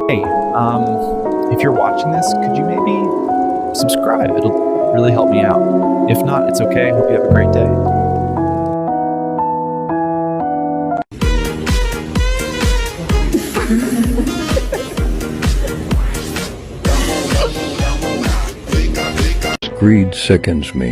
Hey, if you're watching this, could you maybe subscribe? It'll really help me out. If not, it's okay. Hope you have a great day. Greed sickens me.